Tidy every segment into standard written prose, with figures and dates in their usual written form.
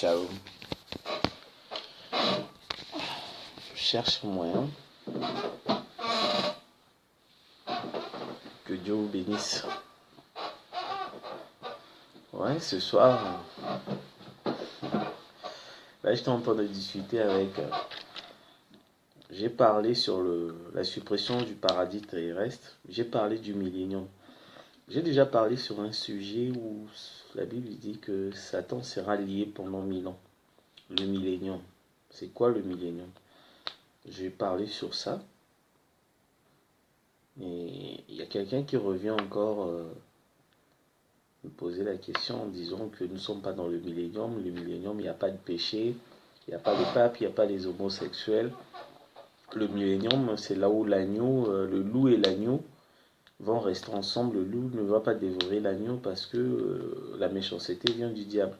Shalom. Je cherche un moyen. Que Dieu vous bénisse. Ouais, ce soir, là j'étais en train de discuter avec... j'ai parlé sur la suppression du paradis terrestre. J'ai parlé du millénium. J'ai déjà parlé sur un sujet où la Bible dit que Satan sera lié pendant 1000 ans. Le millénium. C'est quoi le millénium? J'ai parlé sur ça. Et il y a quelqu'un qui revient encore me poser la question en disant que nous ne sommes pas dans le millénium. Le millénium, il n'y a pas de péché, il n'y a pas de pape, il n'y a pas les homosexuels. Le millénium, c'est là où l'agneau, le loup et l'agneau vont rester ensemble. Le loup ne va pas dévorer l'agneau parce que la méchanceté vient du diable.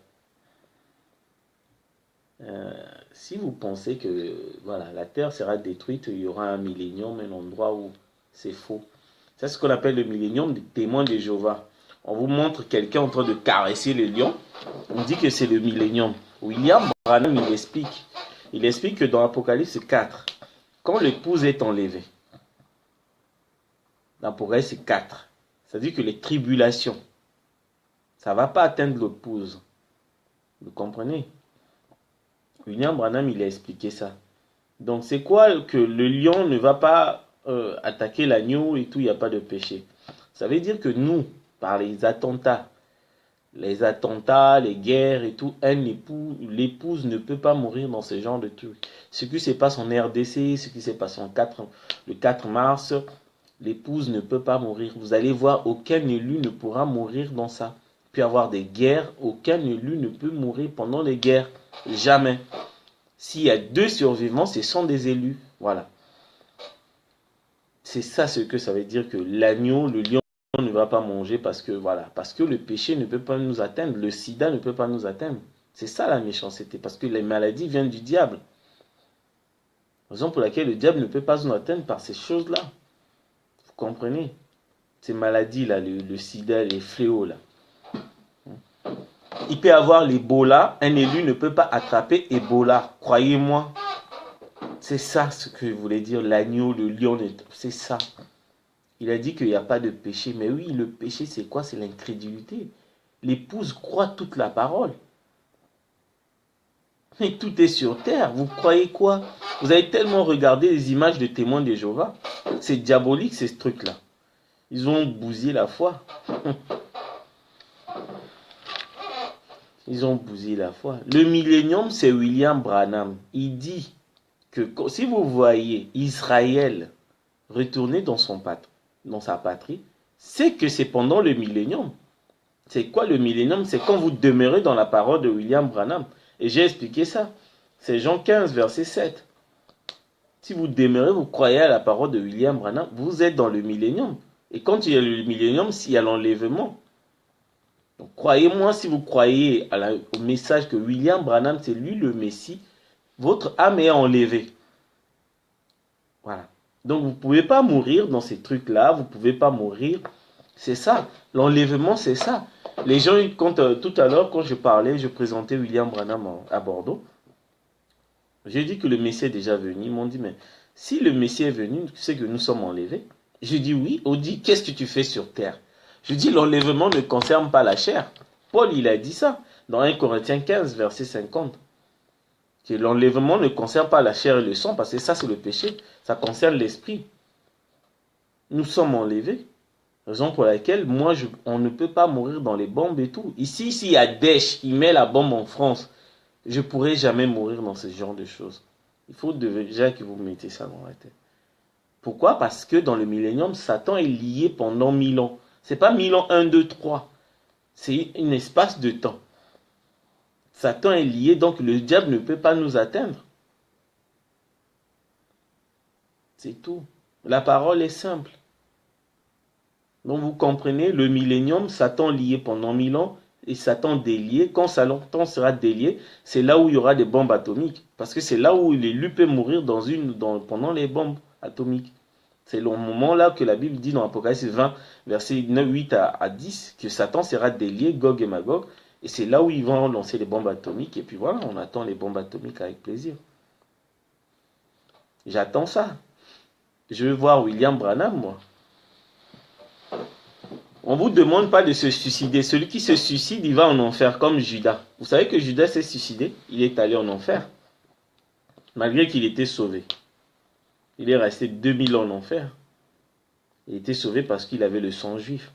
Si vous pensez que voilà, la terre sera détruite, il y aura un millénium, un endroit où c'est faux. C'est ce qu'on appelle le millénium des témoins de Jéhovah. On vous montre quelqu'un en train de caresser les lions, on dit que c'est le millénium. William Branham, il explique que dans Apocalypse 4, quand l'épouse est enlevée, dans Apocalypse 4, c'est-à-dire que les tribulations, ça ne va pas atteindre l'épouse. Vous comprenez? William Branham, il a expliqué ça. Donc c'est quoi que le lion ne va pas attaquer l'agneau et tout, il n'y a pas de péché. Ça veut dire que nous, par les attentats, les guerres et tout, l'épouse ne peut pas mourir dans ce genre de trucs. Ce qui se passe en RDC, ce qui s'est passé le 4 mars, l'épouse ne peut pas mourir. Vous allez voir, aucun élu ne pourra mourir dans ça. Il peut y avoir des guerres, aucun élu ne peut mourir pendant les guerres. Jamais. S'il y a 2 survivants, ce sont des élus. Voilà. C'est ça ce que ça veut dire que l'agneau, le lion ne va pas manger parce que voilà, parce que le péché ne peut pas nous atteindre, le sida ne peut pas nous atteindre. C'est ça la méchanceté, parce que les maladies viennent du diable. Raison pour laquelle le diable ne peut pas nous atteindre par ces choses-là. Vous comprenez? Ces maladies-là, le sida, les fléaux là. Il peut y avoir l'Ebola, un élu ne peut pas attraper Ebola, croyez-moi. C'est ça ce que voulait dire l'agneau, le lion, c'est ça. Il a dit qu'il n'y a pas de péché, mais oui, le péché c'est quoi? C'est l'incrédulité. L'épouse croit toute la parole. Mais tout est sur terre, vous croyez quoi? Vous avez tellement regardé les images de témoins de Jéhovah. C'est diabolique ces trucs-là. Ils ont bousillé la foi. Ils ont bousillé la foi. Le millénium, c'est William Branham. Il dit que si vous voyez Israël retourner dans sa patrie, c'est que c'est pendant le millénium. C'est quoi le millénium? C'est quand vous demeurez dans la parole de William Branham. Et j'ai expliqué ça. C'est Jean 15, verset 7. Si vous demeurez, vous croyez à la parole de William Branham, vous êtes dans le millénium. Et quand il y a le millénium, il y a l'enlèvement. Donc, croyez-moi, si vous croyez au message que William Branham, c'est lui le Messie, votre âme est enlevée. Voilà. Donc, vous ne pouvez pas mourir dans ces trucs-là, vous ne pouvez pas mourir. C'est ça. L'enlèvement, c'est ça. Les gens, tout à l'heure, quand je parlais, je présentais William Branham à Bordeaux. J'ai dit que le Messie est déjà venu. Ils m'ont dit, mais si le Messie est venu, tu sais que nous sommes enlevés. J'ai dit oui. On dit, qu'est-ce que tu fais sur terre? Je dis, l'enlèvement ne concerne pas la chair. Paul, il a dit ça dans 1 Corinthiens 15, verset 50. Que l'enlèvement ne concerne pas la chair et le sang, parce que ça, c'est le péché. Ça concerne l'esprit. Nous sommes enlevés. Raison pour laquelle, on ne peut pas mourir dans les bombes et tout. Ici, s'il y a Daesh, il met la bombe en France, je ne pourrai jamais mourir dans ce genre de choses. Il faut déjà que vous mettez ça dans la tête. Pourquoi? Parce que dans le millénium, Satan est lié pendant 1000 ans. Ce n'est pas 1000 ans, 1, 2, 3. C'est un espace de temps. Satan est lié, donc le diable ne peut pas nous atteindre. C'est tout. La parole est simple. Donc vous comprenez, le millénium, Satan lié pendant 1000 ans et Satan délié. Quand Satan sera délié, c'est là où il y aura des bombes atomiques. Parce que c'est là où l'élu peut mourir pendant les bombes atomiques. C'est le moment là que la Bible dit dans Apocalypse 20, versets 8 à 10, que Satan sera délié, Gog et Magog, Et c'est là où ils vont lancer les bombes atomiques. Et puis voilà, on attend les bombes atomiques avec plaisir. J'attends ça. Je veux voir William Branham, moi. On ne vous demande pas de se suicider. Celui qui se suicide, il va en enfer, comme Judas. Vous savez que Judas s'est suicidé? Il est allé en enfer. Malgré qu'il était sauvé. Il est resté 2000 ans en enfer. Il était sauvé parce qu'il avait le sang juif.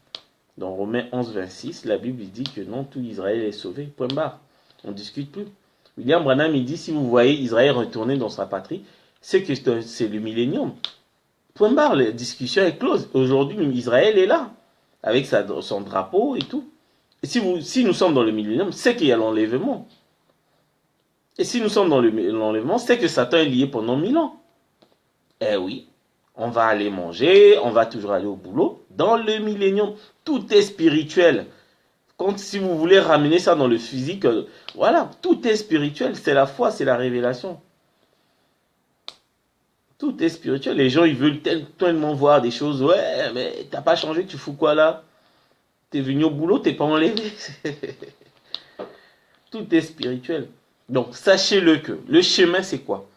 Dans Romains 11, 26, la Bible dit que non, tout Israël est sauvé. Point barre. On ne discute plus. William Branham, il dit, si vous voyez Israël retourner dans sa patrie, c'est que c'est le millénium. Point barre, la discussion est close. Aujourd'hui, Israël est là, avec son drapeau et tout. Et si nous sommes dans le millénium, c'est qu'il y a l'enlèvement. Et si nous sommes dans l'enlèvement, c'est que Satan est lié pendant 1000 ans. Eh oui, on va aller manger, on va toujours aller au boulot. Dans le millénium, tout est spirituel. Si vous voulez ramener ça dans le physique, voilà, tout est spirituel. C'est la foi, c'est la révélation. Tout est spirituel. Les gens, ils veulent tellement voir des choses. Ouais, mais t'as pas changé, tu fous quoi là? T'es venu au boulot, t'es pas enlevé. Tout est spirituel. Donc, sachez-le que le chemin, c'est quoi?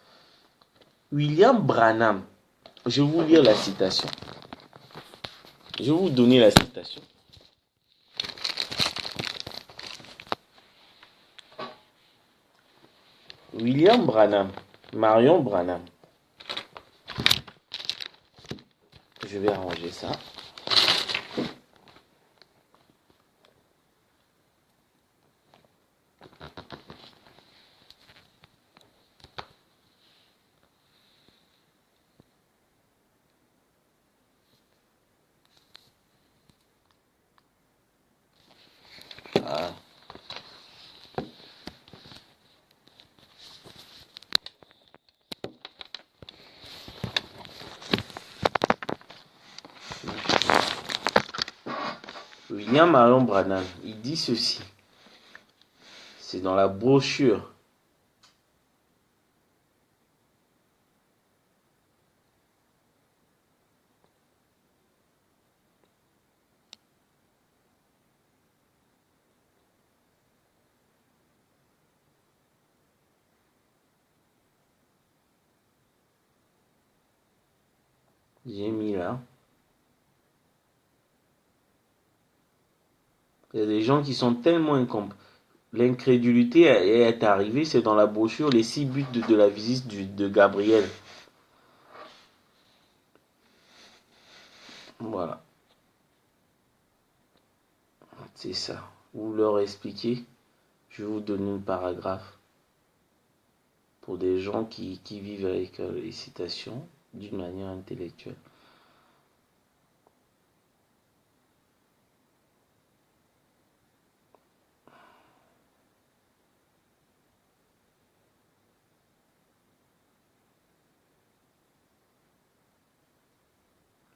William Branham, je vais vous lire la citation. Je vais vous donner la citation. William Branham, Marion Branham. Je vais arranger ça. Ah. William Marion Branham, il dit ceci. C'est dans la brochure. J'ai mis là. Il y a des gens qui sont tellement incompétents. L'incrédulité est arrivée, c'est dans la brochure, les 6 buts de la visite de Gabriel. Voilà. C'est ça. Vous leur expliquez. Je vais vous donner un paragraphe pour des gens qui vivent avec les citations d'une manière intellectuelle.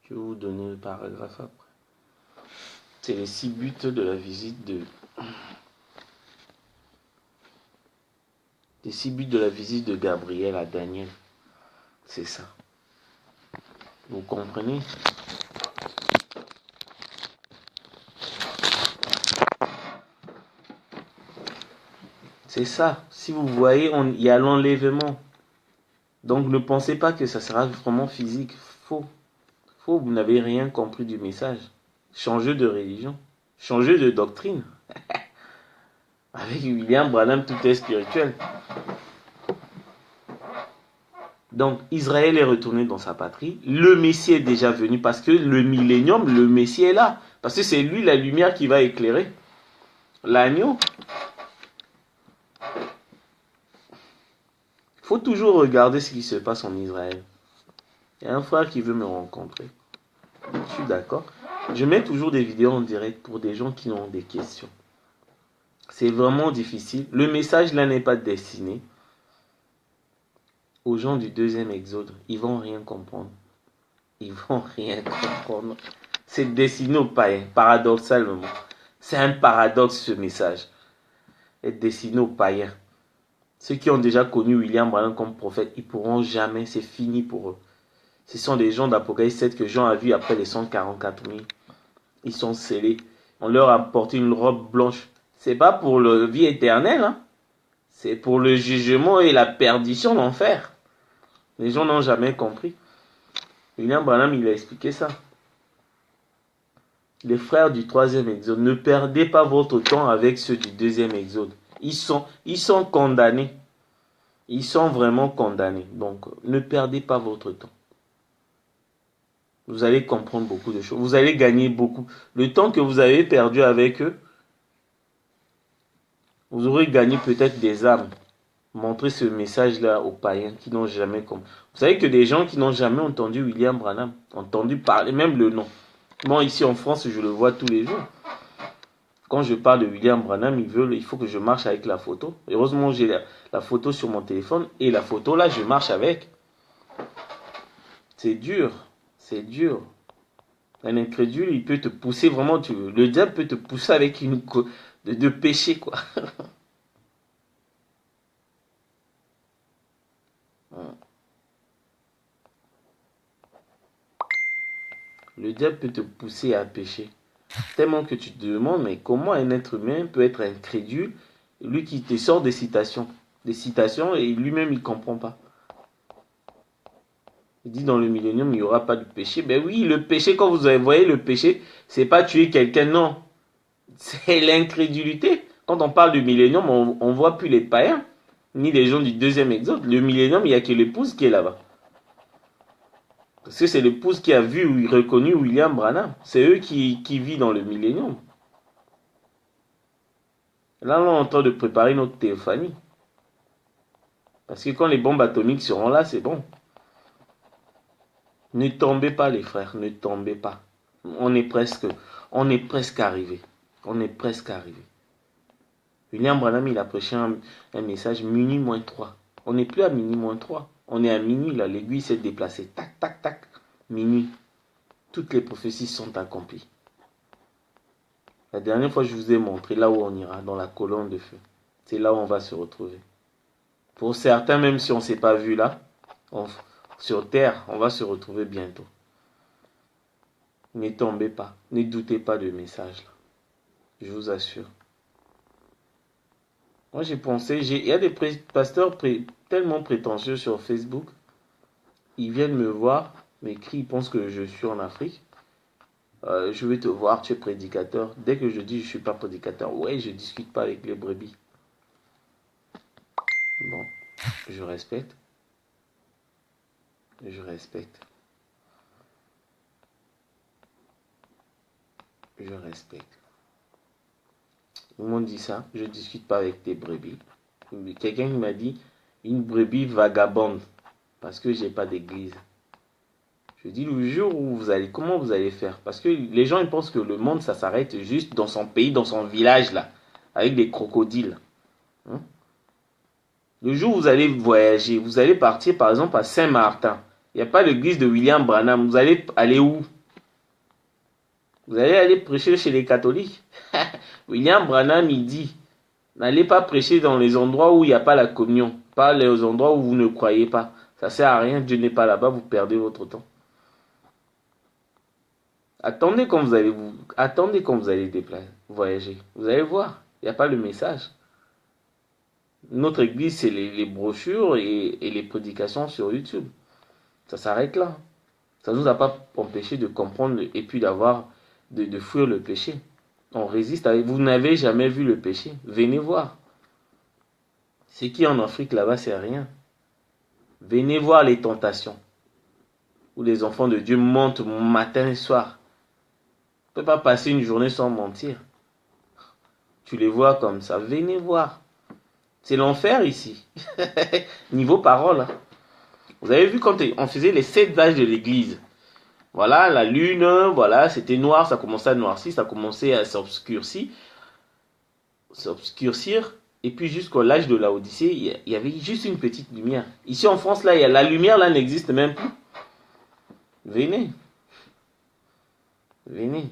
Je vais vous donner le paragraphe après. C'est les 6 buts de la visite de... Les 6 buts de la visite de Gabriel à Daniel. C'est ça. Vous comprenez? C'est ça. Si vous voyez, il y a l'enlèvement. Donc ne pensez pas que ça sera vraiment physique. Faux. Faux, vous n'avez rien compris du message. Changez de religion. Changez de doctrine. Avec William Branham, tout est spirituel. Donc Israël est retourné dans sa patrie. Le Messie est déjà venu parce que le millénium, le Messie est là. Parce que c'est lui la lumière qui va éclairer. L'agneau. Il faut toujours regarder ce qui se passe en Israël. Il y a un frère qui veut me rencontrer. Je suis d'accord. Je mets toujours des vidéos en direct pour des gens qui ont des questions. C'est vraiment difficile. Le message là n'est pas destiné aux gens du deuxième exode. Ils vont rien comprendre. Ils vont rien comprendre. C'est destiné aux païens, paradoxalement. C'est un paradoxe ce message. Est destiné aux païens. Ceux qui ont déjà connu William Branham comme prophète, ils pourront jamais, c'est fini pour eux. Ce sont des gens d'Apocalypse 7 que Jean a vu après les 144 000. Ils sont scellés. On leur a porté une robe blanche. C'est pas pour la vie éternelle, hein. C'est pour le jugement et la perdition d'enfer. Les gens n'ont jamais compris. William Branham, il a expliqué ça. Les frères du troisième exode, ne perdez pas votre temps avec ceux du deuxième exode. Ils sont condamnés. Ils sont vraiment condamnés. Donc, ne perdez pas votre temps. Vous allez comprendre beaucoup de choses. Vous allez gagner beaucoup. Le temps que vous avez perdu avec eux, vous aurez gagné peut-être des âmes. Montrez ce message-là aux païens qui n'ont jamais compris. Vous savez que des gens qui n'ont jamais entendu William Branham, entendu parler, même le nom. Moi, ici en France, je le vois tous les jours. Quand je parle de William Branham, il faut que je marche avec la photo. Heureusement, j'ai la photo sur mon téléphone et la photo là, je marche avec. C'est dur. C'est dur. Un incrédule, il peut te pousser vraiment. Le diable peut te pousser avec de péché, quoi. Le diable peut te pousser à pécher. Tellement que tu te demandes, mais comment un être humain peut être incrédule, lui qui te sort des citations. Des citations et lui-même il ne comprend pas. Il dit dans le millénium, il n'y aura pas de péché. Ben oui, le péché, quand vous voyez le péché, c'est pas tuer quelqu'un, non. C'est l'incrédulité. Quand on parle du millénium, on ne voit plus les païens, ni les gens du deuxième exode. Le millénium, il n'y a que l'épouse qui est là-bas. Parce que c'est l'épouse qui a vu ou reconnu William Branham. C'est eux qui vivent dans le millénium. Là, on est en train de préparer notre théophanie. Parce que quand les bombes atomiques seront là, c'est bon. Ne tombez pas, les frères, ne tombez pas. On est presque arrivé. On est presque arrivé. William Branham, il a prêché un message minuit moins 3. On n'est plus à minuit moins 3. On est à minuit, là. L'aiguille s'est déplacée. Tac, tac, tac. Minuit. Toutes les prophéties sont accomplies. La dernière fois, je vous ai montré là où on ira, dans la colonne de feu. C'est là où on va se retrouver. Pour certains, même si on ne s'est pas vu là, sur terre, on va se retrouver bientôt. Ne tombez pas. Ne doutez pas de message là. Je vous assure. Moi, j'ai pensé, il y a des pasteurs tellement prétentieux sur Facebook. Ils viennent me voir, m'écrivent, ils pensent que je suis en Afrique. Je vais te voir, tu es prédicateur. Dès que je dis je ne suis pas prédicateur, ouais, je ne discute pas avec les brebis. Bon, je respecte. Je respecte. Je respecte. Ils m'ont dit ça, je ne discute pas avec tes brebis. Quelqu'un m'a dit, une brebis vagabonde, parce que j'ai pas d'église. Je dis, le jour où vous allez, comment vous allez faire? Parce que les gens, ils pensent que le monde, ça s'arrête juste dans son pays, dans son village, là, avec des crocodiles. Hein? Le jour où vous allez voyager, vous allez partir, par exemple, à Saint-Martin. Il n'y a pas l'église de William Branham. Vous allez aller où? Vous allez aller prêcher chez les catholiques. William Branham, il dit, n'allez pas prêcher dans les endroits où il n'y a pas la communion. Pas les endroits où vous ne croyez pas. Ça ne sert à rien, Dieu n'est pas là-bas, vous perdez votre temps. Attendez quand vous allez voyager. Vous allez voir, il n'y a pas le message. Notre église, c'est les brochures et les prédications sur YouTube. Ça s'arrête là. Ça ne nous a pas empêché de comprendre et puis de fuir le péché. On résiste avec. Vous n'avez jamais vu le péché. Venez voir. Ce qui est en Afrique là-bas, c'est rien. Venez voir les tentations. Où les enfants de Dieu mentent matin et soir. On ne peut pas passer une journée sans mentir. Tu les vois comme ça. Venez voir. C'est l'enfer ici. Niveau parole. Hein. Vous avez vu quand on faisait les 7 âges de l'église. Voilà, la lune, voilà, c'était noir, ça commençait à noircir, ça commençait à s'obscurcir. Et puis jusqu'à l'âge de l'Odyssée, il y avait juste une petite lumière. Ici en France, là, la lumière là n'existe même plus. Venez. Venez.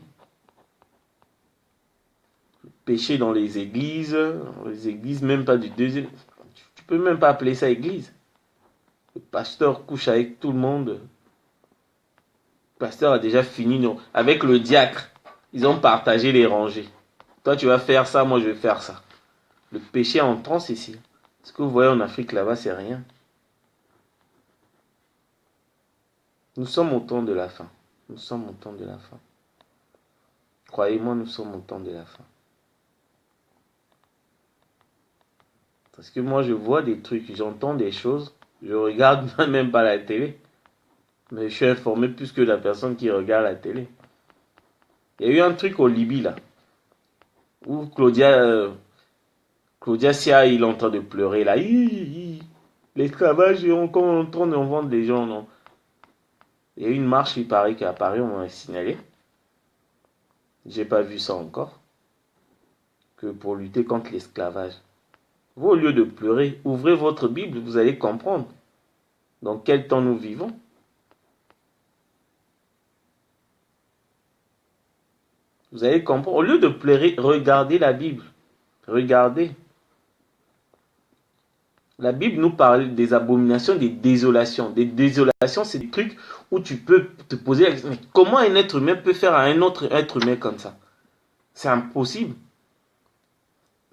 Péché dans les églises même pas du deuxième. Tu peux même pas appeler ça église. Le pasteur couche avec tout le monde. Le pasteur a déjà fini avec le diacre. Ils ont partagé les rangées. Toi, tu vas faire ça, moi, je vais faire ça. Le péché en transe ici. Ce que vous voyez en Afrique, là-bas, c'est rien. Nous sommes au temps de la fin. Nous sommes au temps de la fin. Croyez-moi, nous sommes au temps de la fin. Parce que moi, je vois des trucs, j'entends des choses, je regarde même pas la télé. Mais je suis informé plus que la personne qui regarde la télé. Il y a eu un truc au Libye, là, où Claudia Sia, il est en train de pleurer, là. L'esclavage, on est en train de vendre des gens, non. Il y a eu une marche, il paraît qu'à Paris, on m'a signalé. J'ai pas vu ça encore. Que pour lutter contre l'esclavage. Vous, au lieu de pleurer, ouvrez votre Bible, vous allez comprendre dans quel temps nous vivons. Vous allez comprendre. Au lieu de pleurer, regardez la Bible. Regardez. La Bible nous parle des abominations, des désolations. Des désolations, c'est des trucs où tu peux te poser la question, mais comment un être humain peut faire à un autre être humain comme ça? C'est impossible.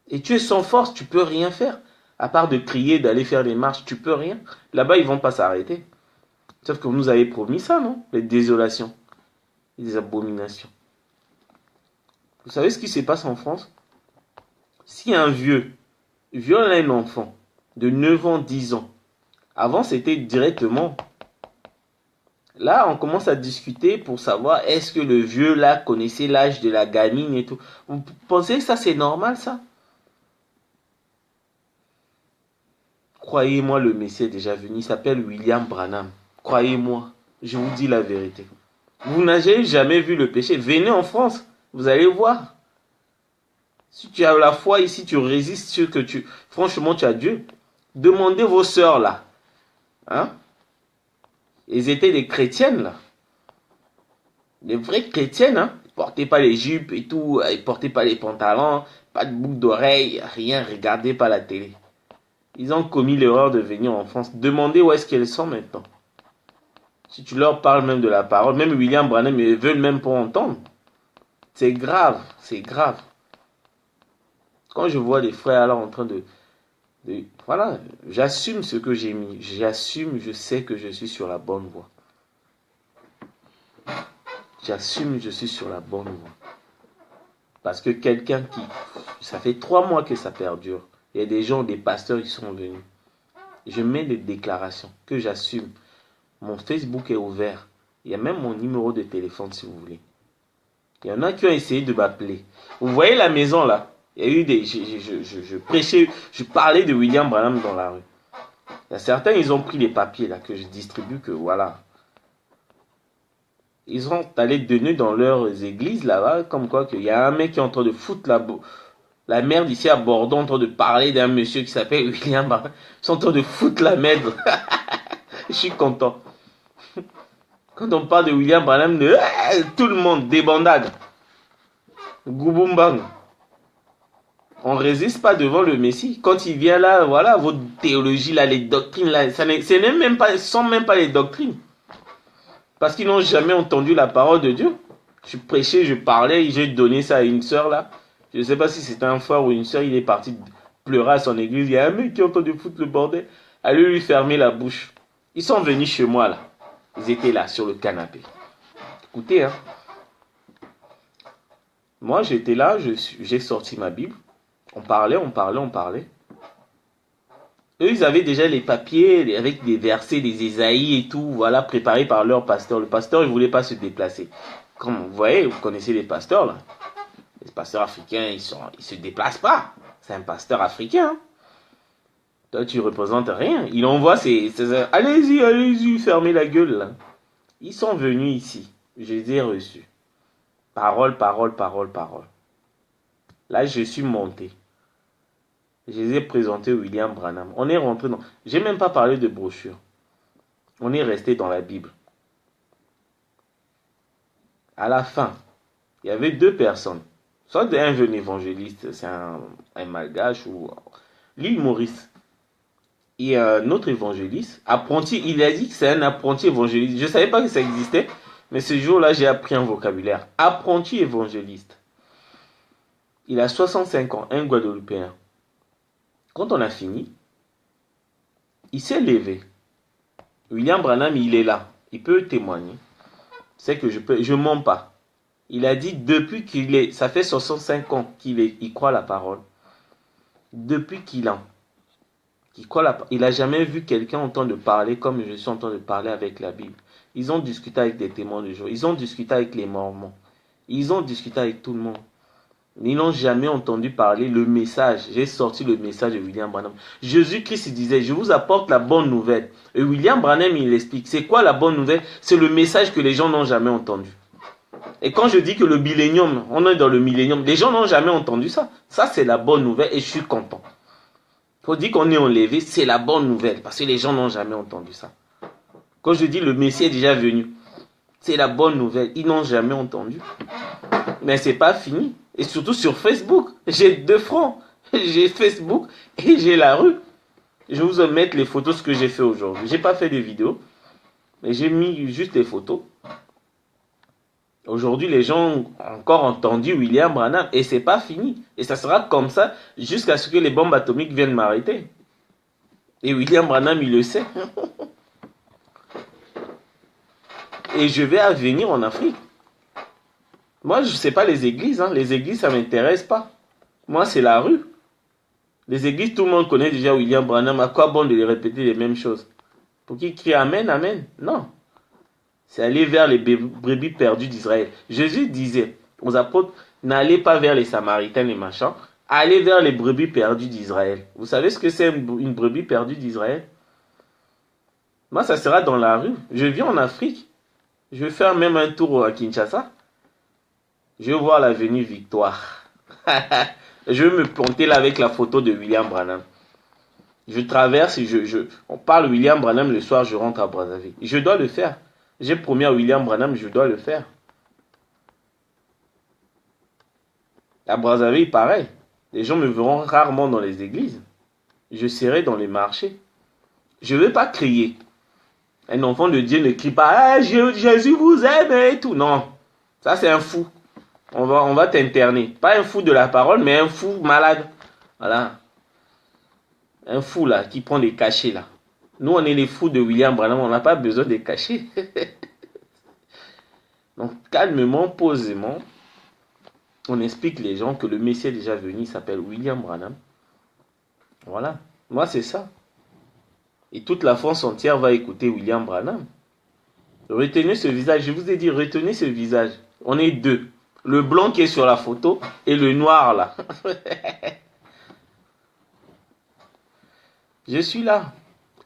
Et tu es sans force, tu peux rien faire. À part de crier, d'aller faire des marches, tu peux rien. Là-bas, ils vont pas s'arrêter. Sauf que vous nous avez promis ça, non? Les désolations, les abominations. Vous savez ce qui se passe en France? Si un vieux viole un enfant de 9 ans, 10 ans, avant c'était directement. Là, on commence à discuter pour savoir est-ce que le vieux là connaissait l'âge de la gamine et tout. Vous pensez que ça c'est normal ça? Croyez-moi, le Messie est déjà venu. Il s'appelle William Branham. Croyez-moi, je vous dis la vérité. Vous n'avez jamais vu le péché. Venez en France, vous allez voir. Si tu as la foi ici, tu résistes sur que tu... Franchement, tu as Dieu. Demandez vos sœurs là. Hein? Elles étaient des chrétiennes là. Des vraies chrétiennes, hein? Ils portaient pas les jupes et tout. Ils portaient pas les pantalons. Pas de boucle d'oreille. Rien. Regardez pas la télé. Ils ont commis l'erreur de venir en France. Demandez où est-ce qu'elles sont maintenant. Si tu leur parles même de la parole, même William Branham, ils veulent même pas entendre. C'est grave, c'est grave. Quand je vois les frères là en train voilà, j'assume ce que j'ai mis. J'assume, je sais que je suis sur la bonne voie. J'assume, je suis sur la bonne voie. Parce que quelqu'un qui... Ça fait 3 mois que ça perdure. Il y a des gens, des pasteurs qui sont venus. Je mets des déclarations que j'assume. Mon Facebook est ouvert. Il y a même mon numéro de téléphone si vous voulez. Il y en a qui ont essayé de m'appeler. Vous voyez la maison là? Il y a eu des... Je prêchais, je parlais de William Branham dans la rue. Il y a certains, ils ont pris les papiers là que je distribue, que voilà. Ils sont allés donner dans leurs églises là-bas, comme quoi qu'il y a un mec qui est en train de foutre la merde ici à Bordeaux, en train de parler d'un monsieur qui s'appelle William Branham. Ils sont en train de foutre la merde. Je suis content. Quand on parle de William Branham, tout le monde, débandade. Gouboum-bang. On ne résiste pas devant le Messie. Quand il vient là, voilà, votre théologie là, les doctrines là, ce sont même pas les doctrines. Parce qu'ils n'ont jamais entendu la parole de Dieu. Je prêchais, je parlais, j'ai donné ça à une sœur là. Je ne sais pas si c'était un frère ou une sœur, il est parti pleurer à son église. Il y a un mec qui est en train de foutre le bordel. Allez lui fermer la bouche. Ils sont venus chez moi là. Ils étaient là sur le canapé. Écoutez, hein. Moi j'étais là, j'ai sorti ma Bible. On parlait. Eux, ils avaient déjà les papiers avec des versets, des Ésaïes et tout, voilà, préparés par leur pasteur. Le pasteur, il ne voulait pas se déplacer. Comme vous voyez, vous connaissez les pasteurs, là. Les pasteurs africains, ils se déplacent pas. C'est un pasteur africain. Hein. Toi, tu représentes rien. Il envoie ses allez-y, fermez la gueule, là. Ils sont venus ici. Je les ai reçus. Parole. Là, je suis monté. Je les ai présentés William Branham. On est rentré dans... J'ai même pas parlé de brochure. On est resté dans la Bible. À la fin, il y avait 2 personnes. Soit un jeune évangéliste, c'est un malgache ou l'île Maurice. Et un autre évangéliste, apprenti, il a dit que c'est un apprenti évangéliste. Je ne savais pas que ça existait, mais ce jour-là, j'ai appris un vocabulaire. Apprenti évangéliste. Il a 65 ans, un Guadeloupéen. Quand on a fini, il s'est levé. William Branham, il est là. Il peut témoigner. C'est que je mens pas. Il a dit depuis qu'il est, ça fait 65 ans il croit la parole. Depuis qu'il croit la parole. Il n'a jamais vu quelqu'un entendre parler comme je suis en train de parler avec la Bible. Ils ont discuté avec des témoins de Jéhovah. Ils ont discuté avec les Mormons. Ils ont discuté avec tout le monde. Ils n'ont jamais entendu parler le message. J'ai sorti le message de William Branham. Jésus-Christ disait, je vous apporte la bonne nouvelle. Et William Branham, il explique. C'est quoi la bonne nouvelle? C'est le message que les gens n'ont jamais entendu. Et quand je dis que le millénium, on est dans le millénium, les gens n'ont jamais entendu ça. Ça, c'est la bonne nouvelle et je suis content. Quand on dit qu'on est enlevé, c'est la bonne nouvelle parce que les gens n'ont jamais entendu ça. Quand je dis le Messie est déjà venu, c'est la bonne nouvelle. Ils n'ont jamais entendu. Mais c'est pas fini. Et surtout sur Facebook. J'ai 2 fronts. J'ai Facebook et j'ai la rue. Je vais vous mettre les photos ce que j'ai fait aujourd'hui. J'ai pas fait de vidéo. Mais j'ai mis juste les photos. Aujourd'hui, les gens ont encore entendu William Branham. Et c'est pas fini. Et ça sera comme ça jusqu'à ce que les bombes atomiques viennent m'arrêter. Et William Branham, il le sait. Et je vais venir en Afrique. Moi, je ne sais pas les églises. Hein. Les églises, ça ne m'intéresse pas. Moi, c'est la rue. Les églises, tout le monde connaît déjà William Branham. À quoi bon de les répéter les mêmes choses? Pour qu'ils crient Amen, Amen? Non. C'est aller vers les brebis perdues d'Israël. Jésus disait aux apôtres, n'allez pas vers les Samaritains, les machins. Allez vers les brebis perdues d'Israël. Vous savez ce que c'est une brebis perdue d'Israël? Moi, ça sera dans la rue. Je viens en Afrique. Je vais faire même un tour à Kinshasa. Je vais voir l'avenue Victoire. Je vais me planter là avec la photo de William Branham. Je traverse et on parle William Branham le soir, je rentre à Brazzaville. Je dois le faire. J'ai promis à William Branham, je dois le faire. À Brazzaville, pareil. Les gens me verront rarement dans les églises. Je serai dans les marchés. Je ne vais pas crier. Un enfant de Dieu ne crie pas ah, Jésus vous aime et tout. Non, ça c'est un fou. On va t'interner. Pas un fou de la parole, mais un fou malade. Voilà. Un fou là, qui prend des cachets là. Nous, on est les fous de William Branham, on n'a pas besoin de cachets. Donc, calmement, posément, on explique les gens que le Messie est déjà venu, il s'appelle William Branham. Voilà. Moi, c'est ça. Et toute la France entière va écouter William Branham. Retenez ce visage. Je vous ai dit, retenez ce visage. On est 2. Le blanc qui est sur la photo et le noir là. Je suis là.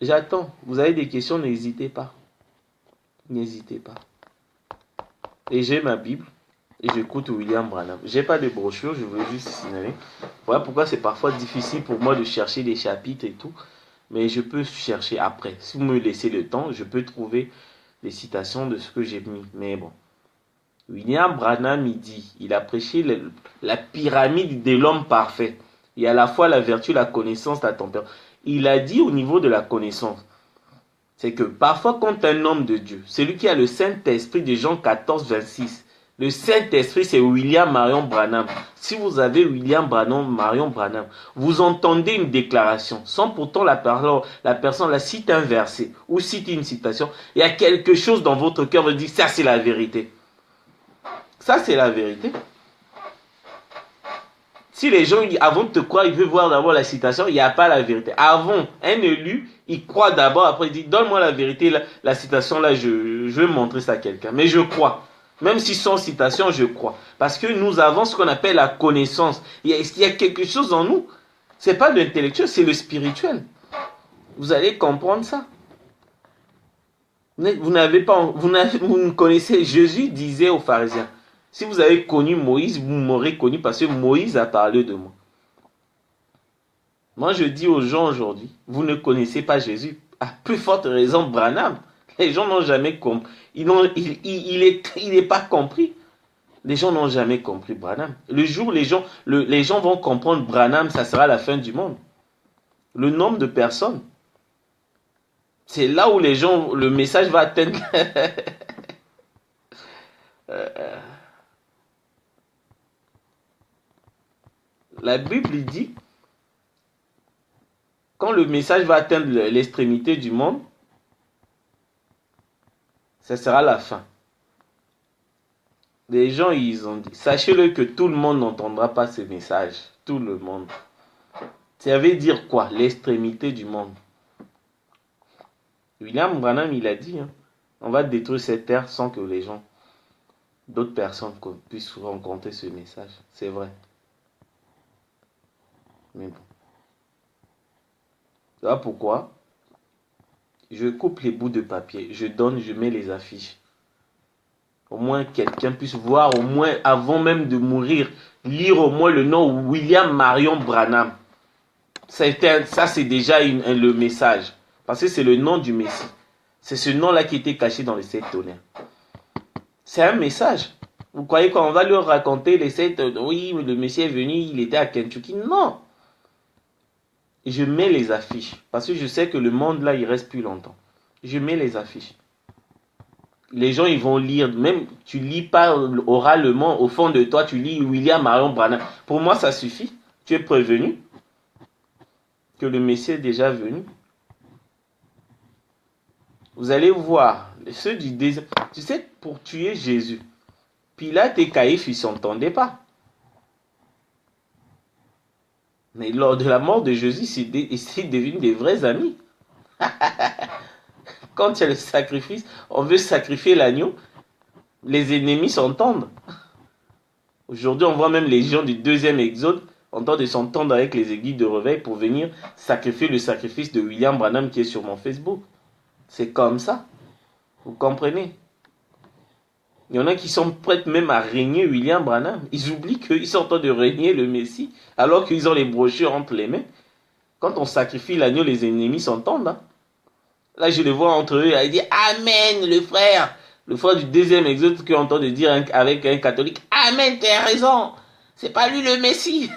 J'attends. Vous avez des questions, n'hésitez pas. N'hésitez pas. Et j'ai ma Bible. Et j'écoute William Branham. J'ai pas de brochure, je veux juste signaler. Voilà pourquoi c'est parfois difficile pour moi de chercher des chapitres et tout. Mais je peux chercher après. Si vous me laissez le temps, je peux trouver des citations de ce que j'ai mis. Mais bon. William Branham, il dit, il a prêché la pyramide de l'homme parfait. Il y a à la fois la vertu, la connaissance, la tempérance. Il a dit au niveau de la connaissance, c'est que parfois quand un homme de Dieu, celui qui a le Saint-Esprit de Jean 14, 26, le Saint-Esprit c'est William Marion Branham. Si vous avez William Branham, Marion Branham, vous entendez une déclaration, sans pourtant la personne la cite un verset ou cite une citation, il y a quelque chose dans votre cœur qui dit ça c'est la vérité. Ça, c'est la vérité. Si les gens, avant de te croire, ils veulent voir d'abord la citation, il n'y a pas la vérité. Avant, un élu, il croit d'abord, après il dit, donne-moi la vérité, la citation, là, je vais montrer ça à quelqu'un. Mais je crois. Même si sans citation, je crois. Parce que nous avons ce qu'on appelle la connaissance. Il y a quelque chose en nous. Ce n'est pas de l'intellectuel, c'est le spirituel. Vous allez comprendre ça. Vous ne connaissez, Jésus disait aux pharisiens, si vous avez connu Moïse, vous m'aurez connu parce que Moïse a parlé de moi. Moi, je dis aux gens aujourd'hui, vous ne connaissez pas Jésus. À plus forte raison, Branham. Les gens n'ont jamais compris. Il n'est pas compris. Les gens n'ont jamais compris Branham. Le jour où les gens vont comprendre Branham, ça sera la fin du monde. Le nombre de personnes. C'est là où les gens, le message va atteindre. La Bible dit, quand le message va atteindre l'extrémité du monde, ce sera la fin. Les gens, ils ont dit, sachez-le que tout le monde n'entendra pas ce message. Tout le monde. Ça veut dire quoi? L'extrémité du monde. William Branham, il a dit, on va détruire cette terre sans que les gens, d'autres personnes puissent rencontrer ce message. C'est vrai. Mais bon. Voilà pourquoi je coupe les bouts de papier, je donne, je mets les affiches. Au moins quelqu'un puisse voir, au moins avant même de mourir, lire au moins le nom William Marion Branham. Ça c'est déjà le message. Parce que c'est le nom du Messie. C'est ce nom-là qui était caché dans les 7 tonnerres. C'est un message. Vous croyez qu'on va leur raconter les 7... Oui, mais le Messie est venu, il était à Kentucky. Non. Je mets les affiches. Parce que je sais que le monde là, il reste plus longtemps. Je mets les affiches. Les gens, ils vont lire. Même, tu lis pas oralement. Au fond de toi, tu lis William Marion Branham. Pour moi, ça suffit. Tu es prévenu que le Messie est déjà venu. Vous allez voir. Ceux du désert. Tu sais, pour tuer Jésus, Pilate et Caïphe, ils ne s'entendaient pas. Mais lors de la mort de Jésus, ils sont devenus des vrais amis. Quand il y a le sacrifice, on veut sacrifier l'agneau, les ennemis s'entendent. Aujourd'hui, on voit même les gens du deuxième exode en train de s'entendre avec les églises de réveil pour venir sacrifier le sacrifice de William Branham qui est sur mon Facebook. C'est comme ça. Vous comprenez? Il y en a qui sont prêts même à régner William Branham. Ils oublient qu'ils sont en train de régner le Messie alors qu'ils ont les brochures entre les mains. Quand on sacrifie l'agneau, les ennemis s'entendent. Hein? Là, je les vois entre eux. Ils disent Amen, le frère. Le frère du deuxième exode qui entend de dire avec un catholique Amen, tu as raison. C'est pas lui le Messie.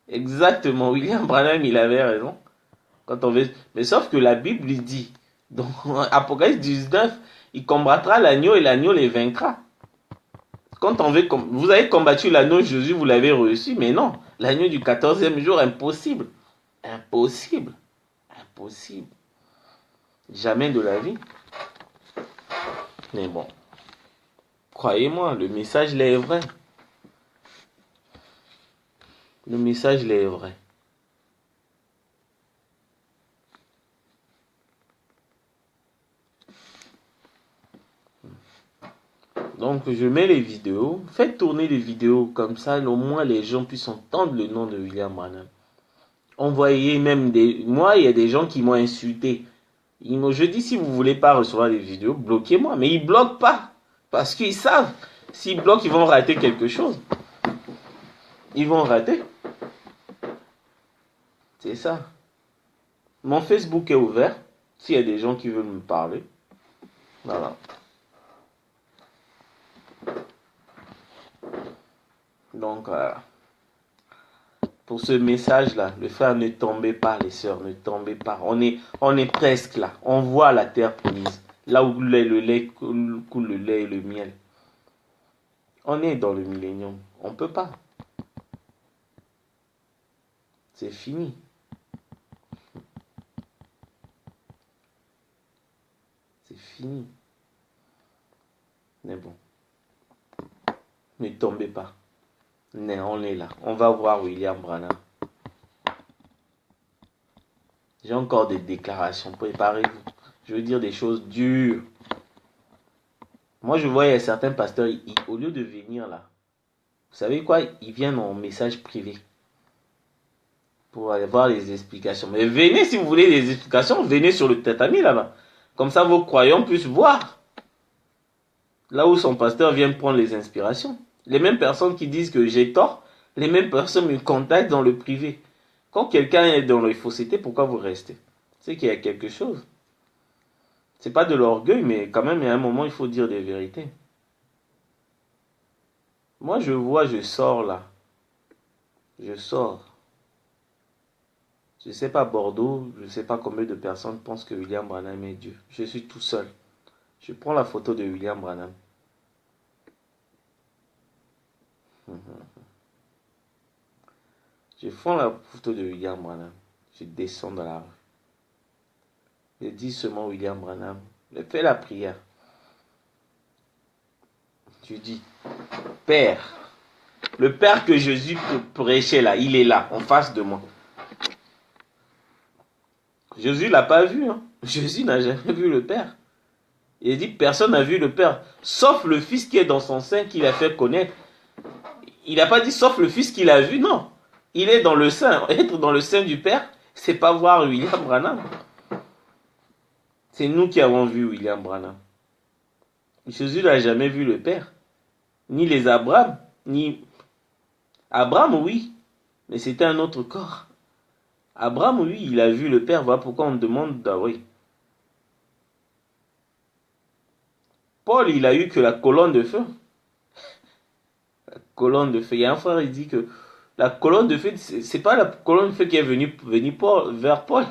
Exactement. William Branham, il avait raison. Quand on veut... Mais sauf que la Bible dit, dans Apocalypse 19, il combattra l'agneau et l'agneau les vaincra. Quand on veut... Vous avez combattu l'agneau, Jésus, vous l'avez reçu, mais non. L'agneau du 14e jour, impossible. Impossible. Impossible. Jamais de la vie. Mais bon. Croyez-moi, le message là est vrai. Le message là est vrai. Donc je mets les vidéos. Faites tourner les vidéos comme ça, au moins les gens puissent entendre le nom de William Branham. Envoyez même des... Moi, il y a des gens qui m'ont insulté. Je dis, si vous voulez pas recevoir les vidéos, bloquez-moi. Mais ils bloquent pas. Parce qu'ils savent. S'ils bloquent, ils vont rater quelque chose. Ils vont rater. C'est ça. Mon Facebook est ouvert. S'il y a des gens qui veulent me parler. Voilà. Donc, pour ce message-là, le frère, ne tombez pas, les sœurs, ne tombez pas. On est presque là. On voit la terre promise. Là où le lait coule le lait et le miel. On est dans le millénium. On ne peut pas. C'est fini. C'est fini. Mais bon. Ne tombez pas. Non, on est là. On va voir William Branham. J'ai encore des déclarations. Préparez-vous. Je veux dire des choses dures. Moi, je vois, il y a certains pasteurs, au lieu de venir là, vous savez quoi? Ils viennent en message privé. Pour avoir les explications. Mais venez, si vous voulez des explications, venez sur le tatami là-bas. Comme ça, vos croyants puissent voir. Là où son pasteur vient prendre les inspirations. Les mêmes personnes qui disent que j'ai tort, les mêmes personnes me contactent dans le privé. Quand quelqu'un est dans les faussetés, pourquoi vous restez? C'est qu'il y a quelque chose. C'est pas de l'orgueil, mais quand même, il y a un moment, il faut dire des vérités. Moi, je vois, je sors là. Je sors. Je ne sais pas Bordeaux, je ne sais pas combien de personnes pensent que William Branham est Dieu. Je suis tout seul. Je prends la photo de William Branham. Je prends la photo de William Branham. Je descends dans la rue. Je dis seulement William Branham. Je fais la prière. Je dis, Père, le Père que Jésus prêchait là, il est là, en face de moi. Jésus l'a pas vu. Hein. Jésus n'a jamais vu le Père. Il dit, personne n'a vu le Père, sauf le Fils qui est dans son sein, qu'il a fait connaître. Il n'a pas dit, sauf le Fils qu'il a vu, non. Il est dans le sein. Être dans le sein du Père, c'est pas voir William Branham. C'est nous qui avons vu William Branham. Jésus n'a jamais vu le Père. Ni les Abraham, ni... Abraham, oui, mais c'était un autre corps. Abraham, lui, il a vu le Père. Voilà pourquoi on demande oui. Paul, il a eu que la colonne de feu. La colonne de feu. Il y a un frère, il dit que la colonne de feu, c'est pas la colonne de feu qui est venue vers Paul.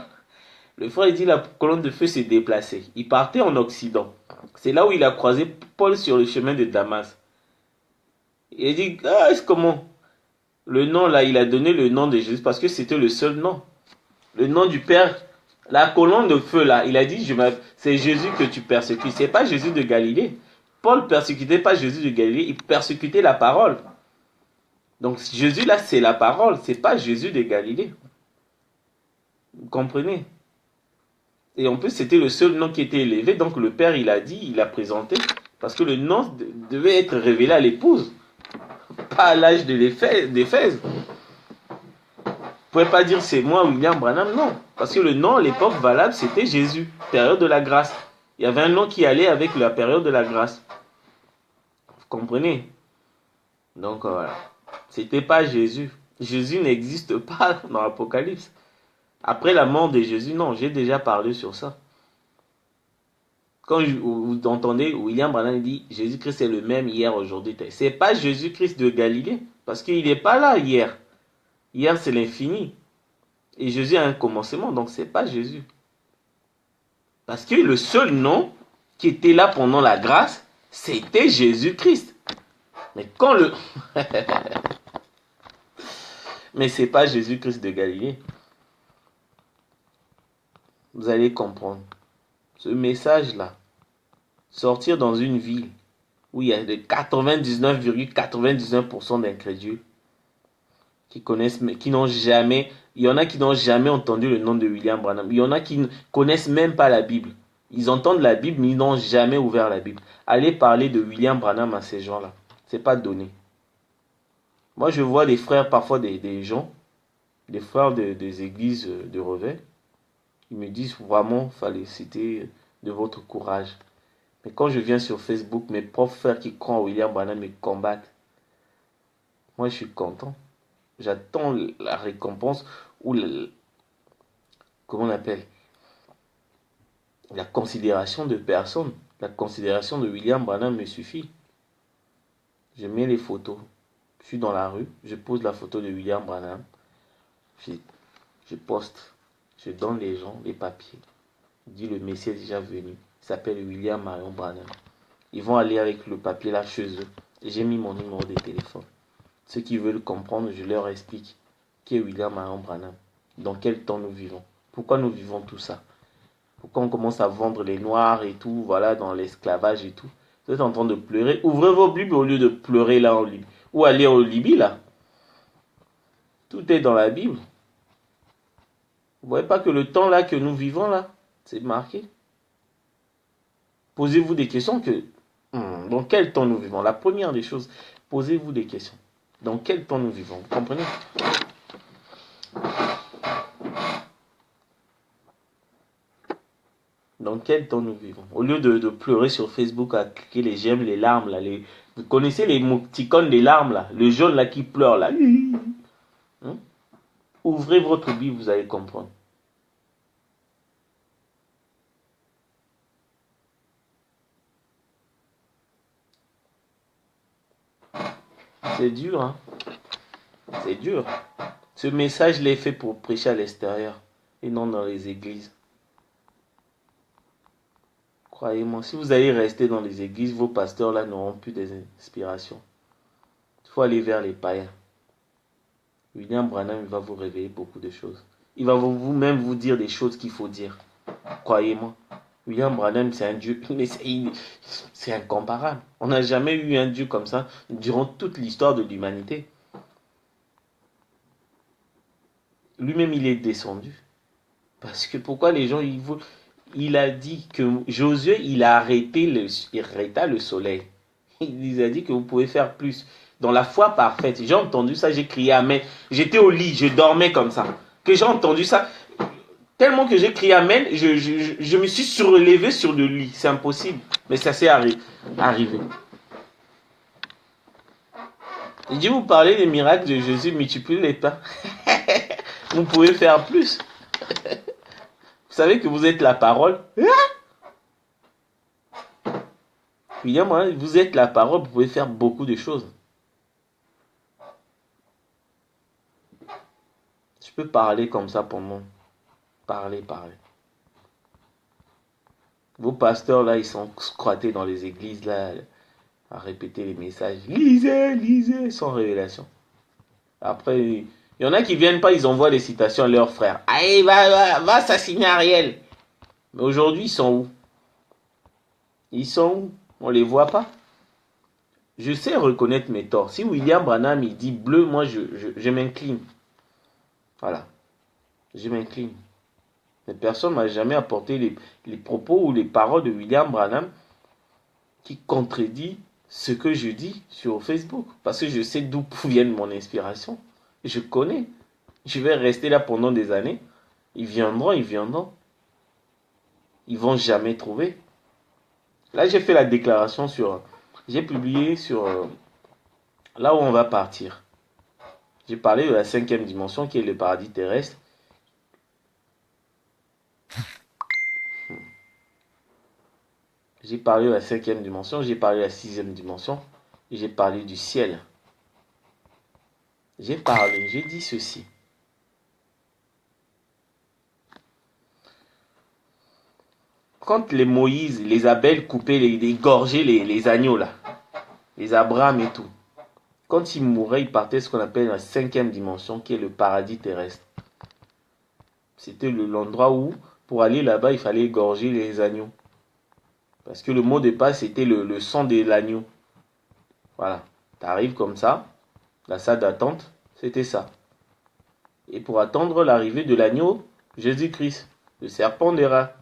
Le frère, il dit la colonne de feu s'est déplacée. Il partait en Occident. C'est là où il a croisé Paul sur le chemin de Damas. Il dit, comment? Le nom là, il a donné le nom de Jésus parce que c'était le seul nom. Le nom du Père, la colonne de feu là, il a dit, c'est Jésus que tu persécutes. C'est pas Jésus de Galilée. Paul persécutait pas Jésus de Galilée, il persécutait la parole. Donc Jésus là, c'est la parole, c'est pas Jésus de Galilée. Vous comprenez? Et en plus, c'était le seul nom qui était élevé. Donc le Père, il a dit, il a présenté, parce que le nom devait être révélé à l'épouse, pas à l'âge d'Éphèse. Vous ne pouvez pas dire c'est moi, William Branham, non. Parce que le nom à l'époque valable, c'était Jésus, période de la grâce. Il y avait un nom qui allait avec la période de la grâce. Vous comprenez? Donc voilà. C'était pas Jésus. Jésus n'existe pas dans l'Apocalypse. Après la mort de Jésus, non, j'ai déjà parlé sur ça. Quand vous entendez William Branham dit Jésus-Christ est le même hier, aujourd'hui. C'est pas Jésus-Christ de Galilée. Parce qu'il n'est pas là hier. Hier, c'est l'infini. Et Jésus a un commencement, donc c'est pas Jésus. Parce que le seul nom qui était là pendant la grâce, c'était Jésus-Christ. Mais quand le... Mais c'est pas Jésus-Christ de Galilée. Vous allez comprendre. Ce message-là, sortir dans une ville où il y a de 99,99% d'incrédules, qui n'ont jamais, il y en a qui n'ont jamais entendu le nom de William Branham. Il y en a qui ne connaissent même pas la Bible. Ils entendent la Bible, mais ils n'ont jamais ouvert la Bible. Allez parler de William Branham à ces gens-là. C'est pas donné. Moi, je vois des frères, parfois des gens, des frères des églises de Revers, ils me disent vraiment, féliciter de votre courage. Mais quand je viens sur Facebook, mes propres frères qui croient en William Branham me combattent. Moi, je suis content. J'attends la récompense ou comment on appelle, la considération de personne. La considération de William Branham me suffit. Je mets les photos. Je suis dans la rue. Je pose la photo de William Branham. Je poste. Je donne les gens les papiers. Je dis le Messie est déjà venu. Il s'appelle William Marion Branham. Ils vont aller avec le papier là chez eux. Et j'ai mis mon numéro de téléphone. Ceux qui veulent comprendre, je leur explique qui est William Marion Branham. Dans quel temps nous vivons. Pourquoi nous vivons tout ça. Pourquoi on commence à vendre les noirs et tout, voilà, dans l'esclavage et tout. Vous êtes en train de pleurer. Ouvrez vos Bibles au lieu de pleurer là en Libye. Ou aller au Libye là. Tout est dans la Bible. Vous voyez pas que le temps là que nous vivons là, c'est marqué. Posez-vous des questions que... dans quel temps nous vivons? La première des choses, posez-vous des questions. Dans quel temps nous vivons? Vous comprenez? Dans quel temps nous vivons? Au lieu de pleurer sur Facebook à cliquer les j'aime, les larmes là, vous connaissez les émoticônes des larmes là, le jaune là qui pleure là. Hein? Ouvrez votre Bible, vous allez comprendre. C'est dur, hein? C'est dur. Ce message, je l'ai fait pour prêcher à l'extérieur et non dans les églises. Croyez-moi, si vous allez rester dans les églises, vos pasteurs là n'auront plus des inspirations. Il faut aller vers les païens. William Branham va vous révéler beaucoup de choses. Il va vous-même vous dire des choses qu'il faut dire. Croyez-moi. William Branham, c'est un Dieu, mais c'est incomparable. On n'a jamais eu un Dieu comme ça durant toute l'histoire de l'humanité. Lui-même, il est descendu. Parce que pourquoi les gens, il a dit que Josué, il arrêta le soleil. Il a dit que vous pouvez faire plus. Dans la foi parfaite. J'ai entendu ça, j'ai crié Amen. J'étais au lit, je dormais comme ça. Que j'ai entendu ça. Tellement que j'ai crié Amen, je me suis surlevé sur le lit. C'est impossible. Mais ça s'est arrivé. Il dit, vous parlez des miracles de Jésus, multipliez les pains. Vous pouvez faire plus. Vous savez que vous êtes la parole. William, vous êtes la parole, vous pouvez faire beaucoup de choses. Je peux parler comme ça pendant. Parler. Vos pasteurs là, ils sont squattés dans les églises là, à répéter les messages. Lisez, sans révélation. Après, il y en a qui viennent pas, ils envoient des citations à leurs frères. Allez, va assassiner Ariel. Mais aujourd'hui, ils sont où? Ils sont où? On les voit pas. Je sais reconnaître mes torts. Si William Branham il dit bleu, moi je m'incline. Voilà. Je m'incline. Mais personne ne m'a jamais apporté les propos ou les paroles de William Branham qui contredit ce que je dis sur Facebook. Parce que je sais d'où vient mon inspiration. Je connais. Je vais rester là pendant des années. Ils viendront. Ils vont jamais trouver. Là, j'ai fait la déclaration j'ai publié sur là où on va partir. J'ai parlé de la 5e dimension qui est le paradis terrestre. J'ai parlé de la 5e dimension, j'ai parlé de la 6e dimension, et j'ai parlé du ciel. J'ai dit ceci. Quand les Moïse, les Abel coupaient, égorgeaient les agneaux là, les Abraham et tout, quand ils mouraient, ils partaient ce qu'on appelle la 5e dimension, qui est le paradis terrestre. C'était l'endroit où, pour aller là-bas, il fallait égorger les agneaux. Parce que le mot de passe, c'était le sang de l'agneau. Voilà. Tu arrives comme ça, la salle d'attente, c'était ça. Et pour attendre l'arrivée de l'agneau, Jésus-Christ, le serpent des rats.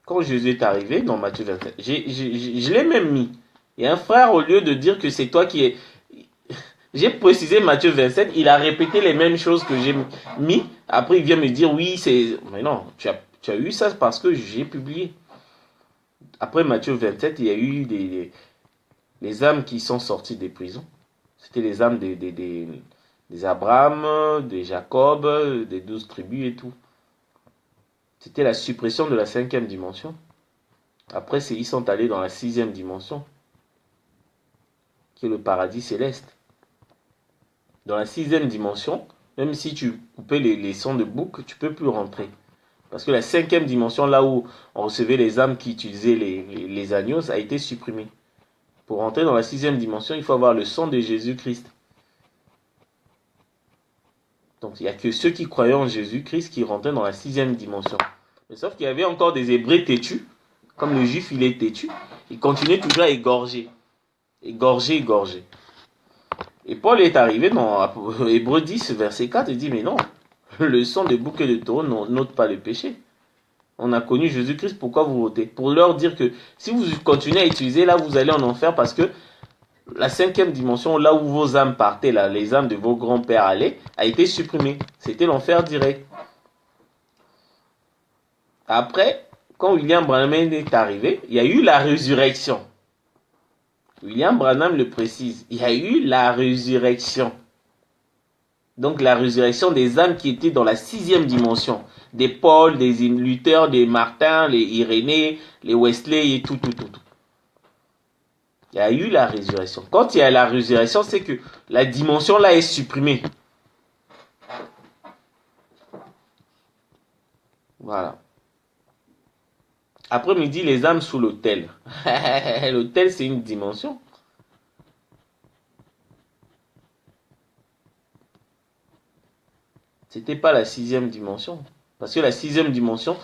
Quand Jésus est arrivé dans Matthieu 27, je l'ai même mis. Et un frère, au lieu de dire que c'est toi qui es... J'ai précisé Matthieu 27, il a répété les mêmes choses que j'ai mis. Après, il vient me dire, oui, c'est... Mais non, tu as eu ça parce que j'ai publié. Après Matthieu 27, il y a eu les âmes qui sont sorties des prisons. C'était les âmes des Abraham, des Jacob, des 12 tribus et tout. C'était la suppression de la 5e dimension. Après, ils sont allés dans la 6e dimension, qui est le paradis céleste. Dans la 6e dimension, même si tu coupais les sons de bouc, tu ne peux plus rentrer. Parce que la 5e dimension, là où on recevait les âmes qui utilisaient les agneaux, ça a été supprimé. Pour rentrer dans la 6e dimension, il faut avoir le sang de Jésus-Christ. Donc il n'y a que ceux qui croyaient en Jésus-Christ qui rentraient dans la 6e dimension. Mais sauf qu'il y avait encore des Hébreux têtus, comme le Juif il est têtu, il continuait toujours à égorger. Égorger. Et Paul est arrivé dans Hébreux 10, verset 4, il dit, mais non, le sang de bouc et de taureau n'ôte pas le péché. On a connu Jésus-Christ, pourquoi vous votez? Pour leur dire que si vous continuez à utiliser, là vous allez en enfer parce que la 5e dimension, là où vos âmes partaient, là, les âmes de vos grands-pères allaient, a été supprimée. C'était l'enfer direct. Après, quand William Branham est arrivé, il y a eu la résurrection. William Branham le précise, il y a eu la résurrection. Donc la résurrection des âmes qui étaient dans la 6e dimension. Des Paul, des Luther, des Martin, les Irénée, les Wesley et tout. Il y a eu la résurrection. Quand il y a la résurrection, c'est que la dimension là est supprimée. Voilà. Après, il dit les âmes sous l'autel. L'autel, c'est une dimension. C'était pas la sixième dimension. Parce que la sixième dimension,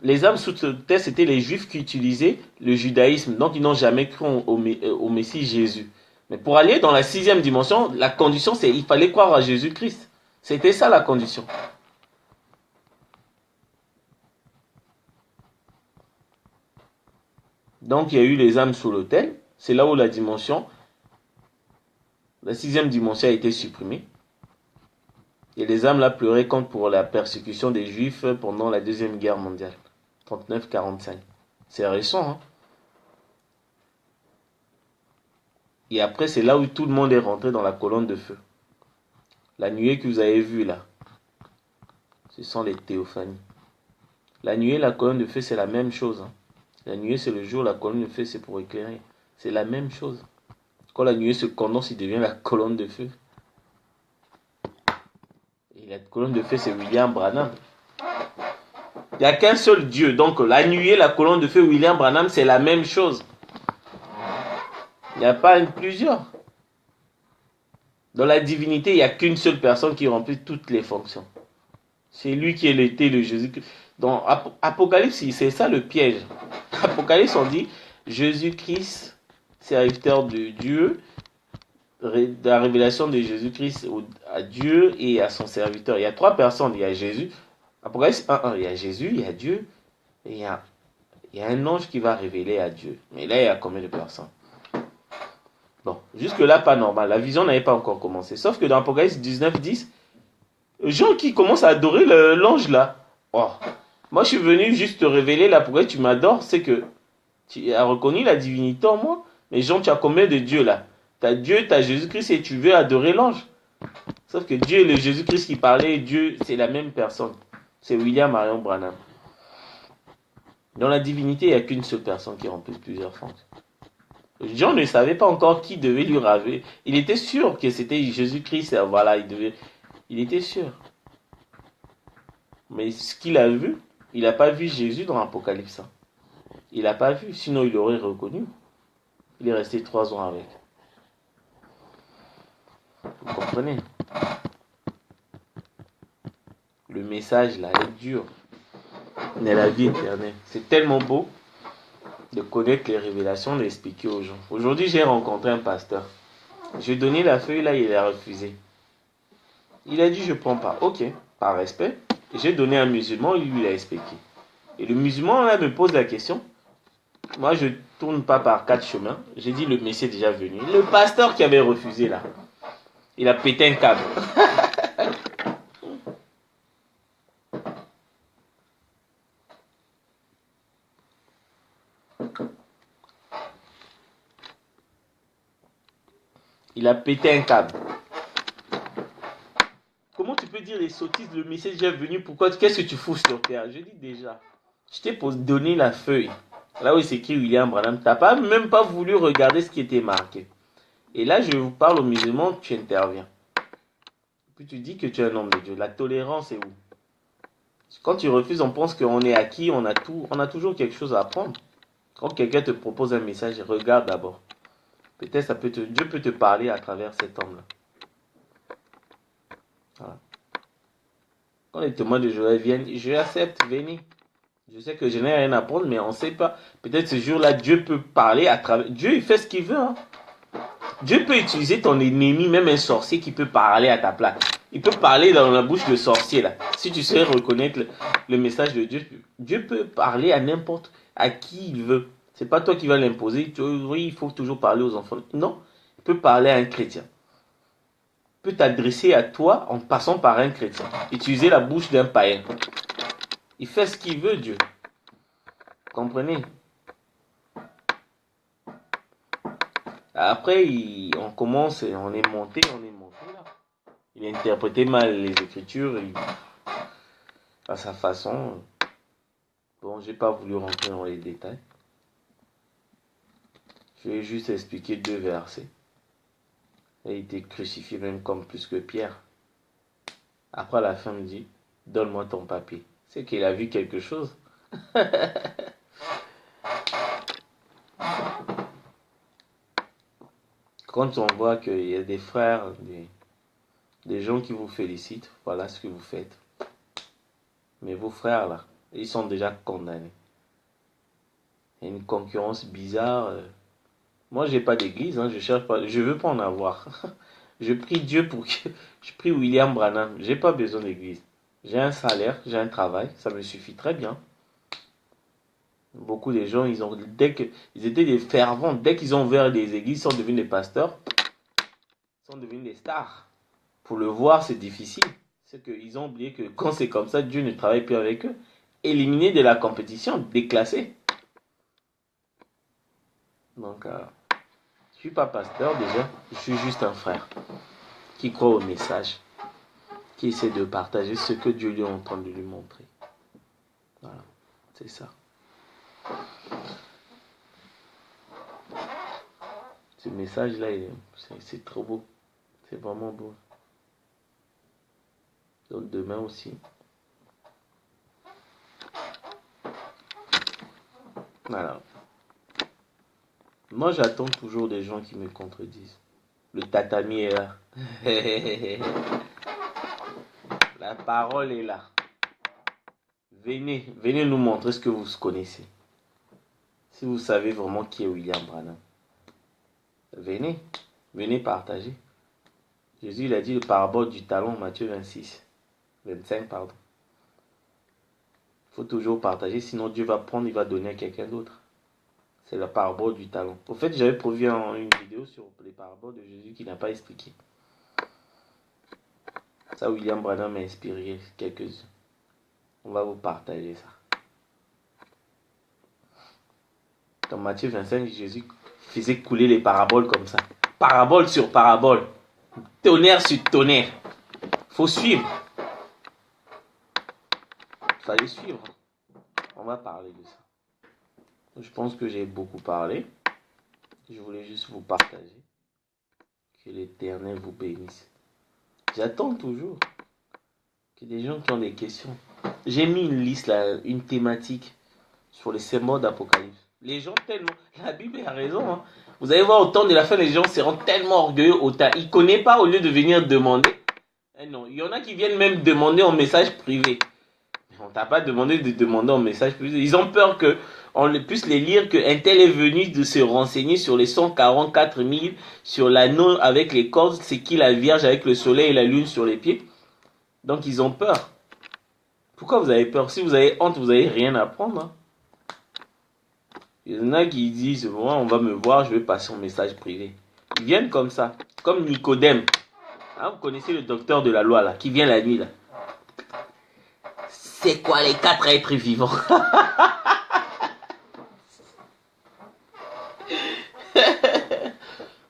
les âmes sous terre, c'était les juifs qui utilisaient le judaïsme. Donc, ils n'ont jamais cru au Messie Jésus. Mais pour aller dans la sixième dimension, la condition, c'est il fallait croire à Jésus-Christ. C'était ça la condition. Donc, il y a eu les âmes sous l'autel. C'est là où la sixième dimension a été supprimée. Et les âmes là pleuraient comme pour la persécution des Juifs pendant la Deuxième Guerre mondiale. 39-45. C'est récent, hein. Et après, c'est là où tout le monde est rentré dans la colonne de feu. La nuée que vous avez vue là, ce sont les théophanies. La nuée et la colonne de feu, c'est la même chose, hein. La nuée, c'est le jour, la colonne de feu, c'est pour éclairer. C'est la même chose. Quand la nuée se condense, il devient la colonne de feu. Et la colonne de feu, c'est William Branham. Il n'y a qu'un seul Dieu. Donc la nuée, la colonne de feu, William Branham, c'est la même chose. Il n'y a pas plusieurs. Dans la divinité, il n'y a qu'une seule personne qui remplit toutes les fonctions. C'est lui qui est l'été de Jésus-Christ. Dans Apocalypse, c'est ça le piège. Apocalypse, on dit Jésus-Christ, serviteur de Dieu, la révélation de Jésus-Christ à Dieu et à son serviteur. Il y a trois personnes. Il y a Jésus. Apocalypse 1, il y a Jésus, il y a Dieu, et il y a un ange qui va révéler à Dieu. Mais là, il y a combien de personnes? Bon, jusque-là, pas normal. La vision n'avait pas encore commencé. Sauf que dans Apocalypse 19-10, gens qui commencent à adorer l'ange là. Oh, moi, je suis venu juste te révéler là pourquoi tu m'adores. C'est que tu as reconnu la divinité en moi. Mais Jean, tu as combien de dieux là? Tu as Dieu, tu as Jésus-Christ et tu veux adorer l'ange. Sauf que Dieu et le Jésus-Christ qui parlait, Dieu, c'est la même personne. C'est William Marion Branham. Dans la divinité, il n'y a qu'une seule personne qui remplit plusieurs fonctions. Jean ne savait pas encore qui devait lui raver. Il était sûr que c'était Jésus-Christ. Voilà, il était sûr. Mais ce qu'il a vu, il n'a pas vu Jésus dans l'Apocalypse. Il n'a pas vu, sinon il l'aurait reconnu. Il est resté 3 ans avec. Vous comprenez? Le message là est dur. Mais la vie éternelle, c'est tellement beau de connaître les révélations, d'expliquer aux gens. Aujourd'hui, j'ai rencontré un pasteur. J'ai donné la feuille là, il a refusé. Il a dit je prends pas. Ok, par respect. J'ai donné à un musulman, il lui a expliqué. Et le musulman là me pose la question. Moi, je tourne pas par 4 chemins. J'ai dit le Messie est déjà venu. Le pasteur qui avait refusé là, il a pété un câble. Il a pété un câble. Comment tu peux dire les sottises, le Messie est déjà venu, pourquoi, qu'est-ce que tu fous sur terre? Je dis déjà, je t'ai donné la feuille. Là où c'est écrit William Branham, tu n'as même pas voulu regarder ce qui était marqué. Et là, je vous parle aux musulmans, tu interviens. Puis tu dis que tu es un homme de Dieu. La tolérance est où? Quand tu refuses, on pense qu'on est acquis, on a toujours quelque chose à apprendre. Quand quelqu'un te propose un message, regarde d'abord. Peut-être Dieu peut te parler à travers cet homme-là. Voilà. Quand les témoins de Joël viennent, je accepte, venez. Je sais que je n'ai rien à apprendre, mais on ne sait pas. Peut-être ce jour-là, Dieu peut parler à travers... Dieu, il fait ce qu'il veut. Hein. Dieu peut utiliser ton ennemi, même un sorcier qui peut parler à ta place. Il peut parler dans la bouche de sorcier, là. Si tu sais reconnaître le message de Dieu, Dieu peut parler à n'importe à qui il veut. C'est pas toi qui vas l'imposer. Oui, il faut toujours parler aux enfants. Non, il peut parler à un chrétien. Il peut t'adresser à toi en passant par un chrétien. Utiliser la bouche d'un païen. Il fait ce qu'il veut, Dieu. Comprenez? Après, on commence, on est monté là. Il a interprété mal les Écritures à sa façon. Bon, j'ai pas voulu rentrer dans les détails. Je vais juste expliquer 2 versets. Il a été crucifié même comme plus que Pierre. Après, la femme dit, donne-moi ton papier. C'est qu'il a vu quelque chose. Quand on voit qu'il y a des frères, Des gens qui vous félicitent, voilà ce que vous faites. Mais vos frères, là, ils sont déjà condamnés. Il y a une concurrence bizarre. Moi, j'ai pas d'église, hein, je cherche pas, je veux pas en avoir. Je prie Dieu pour que. Je prie William Branham. J'ai pas besoin d'église. J'ai un salaire, j'ai un travail, ça me suffit très bien. Beaucoup de gens, ils étaient des fervents, dès qu'ils ont ouvert des églises, ils sont devenus des pasteurs, ils sont devenus des stars. Pour le voir, c'est difficile. C'est qu'ils ont oublié que quand c'est comme ça, Dieu ne travaille plus avec eux. Éliminés de la compétition, déclassés. Donc, je suis pas pasteur déjà, je suis juste un frère qui croit au message, qui essaie de partager ce que Dieu lui est en train de lui montrer. Voilà, c'est ça. Ce message-là, c'est trop beau. C'est vraiment beau. Donc demain aussi. Voilà. Moi, j'attends toujours des gens qui me contredisent. Le tatami est là. La parole est là. Venez nous montrer ce que vous connaissez. Si vous savez vraiment qui est William Branham. Venez partager. Jésus, il a dit le parabole du talon, Matthieu 25, pardon. Il faut toujours partager, sinon Dieu va prendre, il va donner à quelqu'un d'autre. C'est la parabole du talon. Au fait, j'avais prévu une vidéo sur les paraboles de Jésus qui n'a pas expliqué. Ça, William Branham m'a inspiré quelques-uns. On va vous partager ça. Dans Matthieu 25, Jésus faisait couler les paraboles comme ça. Parabole sur parabole. Tonnerre sur tonnerre. Faut suivre. Il fallait suivre. On va parler de ça. Je pense que j'ai beaucoup parlé. Je voulais juste vous partager. Que l'Éternel vous bénisse. J'attends toujours que des gens qui ont des questions. J'ai mis une liste là, une thématique sur les symboles d'Apocalypse. Les gens tellement... La Bible a raison. Hein. Vous allez voir au temps de la fin, les gens seront tellement orgueilleux. Ils ne connaissent pas au lieu de venir demander. Eh non, il y en a qui viennent même demander en message privé. On t'a pas demandé de demander en message privé. Ils ont peur que on puisse les lire qu'un tel est venu de se renseigner sur les 144 000, sur l'anneau avec les cordes, c'est qui la Vierge avec le soleil et la lune sur les pieds. Donc ils ont peur. Pourquoi vous avez peur? Si vous avez honte, vous n'avez rien à apprendre. Hein. Il y en a qui disent, bon, on va me voir, je vais passer en message privé. Ils viennent comme ça, comme Nicodème. Hein, vous connaissez le docteur de la loi là, qui vient la nuit là. C'est quoi les 4 êtres vivants?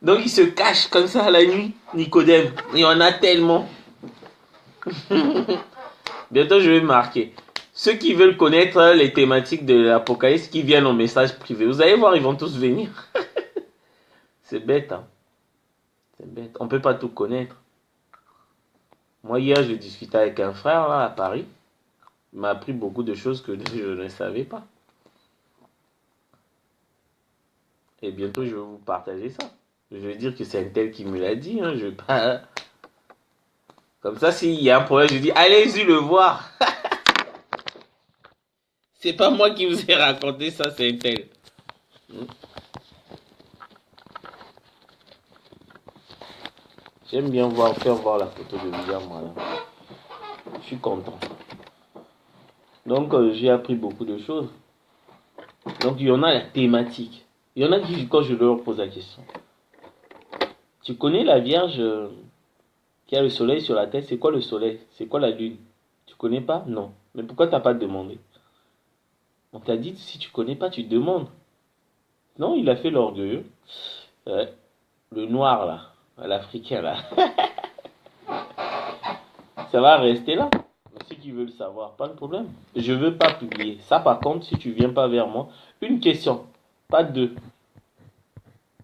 Donc il se cache comme ça la nuit, Nicodème. Il y en a tellement. Bientôt je vais marquer. Ceux qui veulent connaître les thématiques de l'Apocalypse, qui viennent en message privé. Vous allez voir, ils vont tous venir. C'est bête, hein. C'est bête. On peut pas tout connaître. Moi hier, je discutais avec un frère là à Paris. Il m'a appris beaucoup de choses que je ne savais pas. Et bientôt je vais vous partager ça. Je vais dire que c'est un tel qui me l'a dit. Hein. Je vais pas... Comme ça, s'il y a un problème, je dis allez-y le voir. C'est pas moi qui vous ai raconté ça, c'est un tel. J'aime bien faire voir la photo de William. Voilà. Je suis content. Donc, j'ai appris beaucoup de choses. Donc, il y en a la thématique. Il y en a qui, quand je leur pose la question, tu connais la Vierge qui a le soleil sur la tête? C'est quoi le soleil? C'est quoi la lune? Tu connais pas? Non. Mais pourquoi t'as pas demandé? On t'a dit, si tu connais pas, tu demandes. Non, il a fait l'orgueilleux. Le noir, là. L'Africain, là. Ça va rester là. Ceux qui veulent savoir, pas de problème. Je veux pas publier. Ça, par contre, si tu viens pas vers moi, une question, pas deux.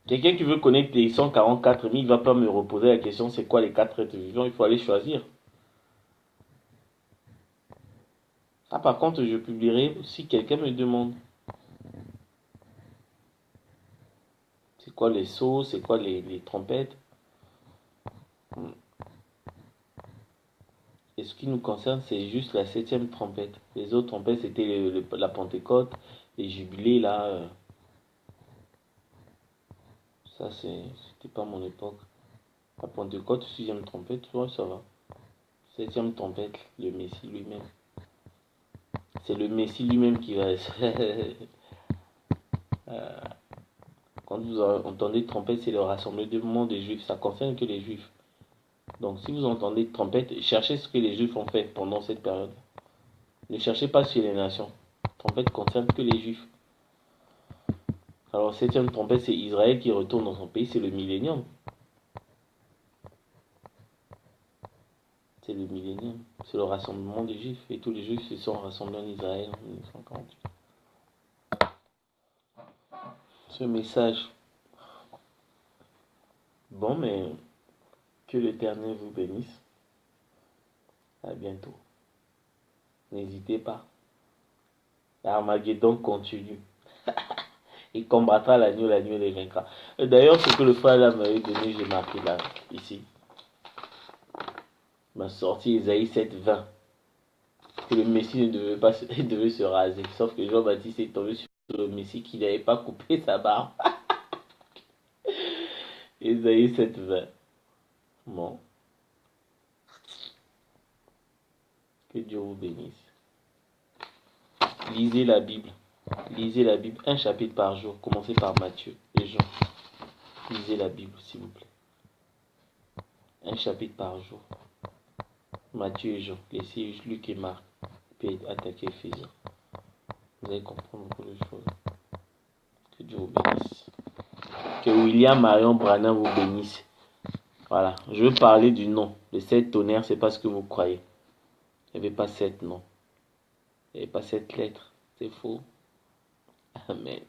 Quelqu'un qui veut connaître les 144 000, il va pas me reposer la question, c'est quoi les 4 êtres vivants? Il faut aller choisir. Ça, par contre, je publierai si quelqu'un me demande. C'est quoi les sauts? C'est quoi les trompettes? Et ce qui nous concerne, c'est juste la 7e trompette. Les autres trompettes, c'était la Pentecôte, les jubilés, là. Ça, c'était pas mon époque. La Pentecôte, 6e trompette, ouais, ça va. 7e trompette, le Messie lui-même. C'est le Messie lui-même qui va... Quand vous entendez trompette, c'est le rassemblement des Juifs. Ça concerne que les Juifs. Donc, si vous entendez trompette, cherchez ce que les Juifs ont fait pendant cette période. Ne cherchez pas sur les nations. Trompette concerne que les Juifs. Alors, 7e trompette, c'est Israël qui retourne dans son pays, c'est le millénium. C'est le millénium. C'est le rassemblement des Juifs. Et tous les Juifs se sont rassemblés en Israël en 1948. Ce message. Bon, mais que l'Éternel vous bénisse. À bientôt. N'hésitez pas. L'Armageddon continue. Il combattra l'agneau les vaincra. D'ailleurs, ce que le frère là m'avait donné, j'ai marqué là, ici. Il m'a sorti Isaïe 7:20. Que le Messie ne devait pas devait se raser. Sauf que Jean-Baptiste est tombé sur le Messie qui n'avait pas coupé sa barbe. Isaïe 7:20. Bon. Que Dieu vous bénisse. Lisez la Bible. Lisez la Bible, un chapitre par jour. Commencez par Matthieu et Jean. Lisez la Bible, s'il vous plaît. Un chapitre par jour. Matthieu et Jean. Laissez Luc et Marc. Puis attaquer Éphésiens. Vous allez comprendre beaucoup de choses. Que Dieu vous bénisse. Que William Marion Branham vous bénisse. Voilà. Je veux parler du nom. Le 7 tonnerres, c'est pas ce que vous croyez. Il n'y avait pas 7 noms. Il n'y avait pas 7 lettres. C'est faux. Amen.